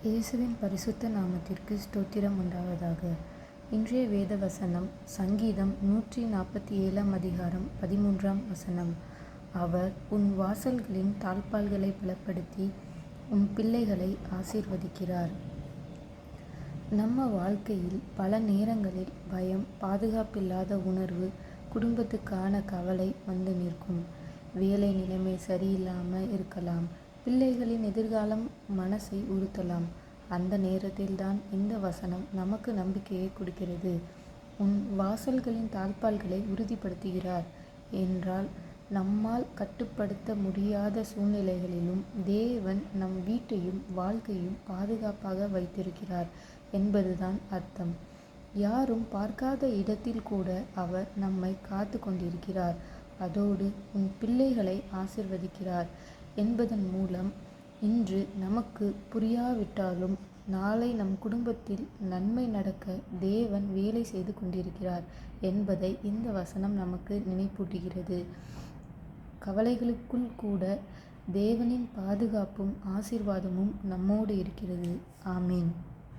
இயேசுவின் பரிசுத்த நாமத்திற்கு ஸ்தோத்திரம் உண்டாவதாக. இன்றைய வேத வசனம் சங்கீதம் 147 அதிகாரம் 13 அவர் உன் வாசல்களின் தாழ்ப்பாள்களை பலப்படுத்தி உன் பிள்ளைகளை ஆசீர்வதிக்கிறார். நம்ம வாழ்க்கையில் பல நேரங்களில் பயம், பாதுகாப்பில்லாத உணர்வு, குடும்பத்துக்கான கவலை வந்து நிற்கும். வேலை நிலைமை சரியில்லாமல் இருக்கலாம். பிள்ளைகளின் எதிர்காலம் மனசை உறுத்தலாம். அந்த நேரத்தில்தான் இந்த வசனம் நமக்கு நம்பிக்கையை கொடுக்கிறது. உன் வாசல்களின் தாழ்ப்பாள்களை உறுதிப்படுத்துகிறார் என்றால், நம்மால் கட்டுப்படுத்த முடியாத சூழ்நிலைகளிலும் தேவன் நம் வீட்டையும் வாழ்க்கையும் பாதுகாப்பாக வைத்திருக்கிறார் என்பதுதான் அர்த்தம். யாரும் பார்க்காத இடத்தில் கூட அவர் நம்மை காத்து கொண்டிருக்கிறார். அதோடு உன் பிள்ளைகளை ஆசீர்வதிக்கிறார் என்பதன் மூலம் இன்று நமக்கு புரியாவிட்டாலும் நாளை நம் குடும்பத்தில் நன்மை நடக்க தேவன் வேலை செய்து கொண்டிருக்கிறார் என்பதை இந்த வசனம் நமக்கு நினைப்பூட்டுகிறது. கவலைகளுக்குள் கூட தேவனின் பாதுகாப்பும் ஆசீர்வாதமும் நம்மோடு இருக்கிறது. ஆமேன்.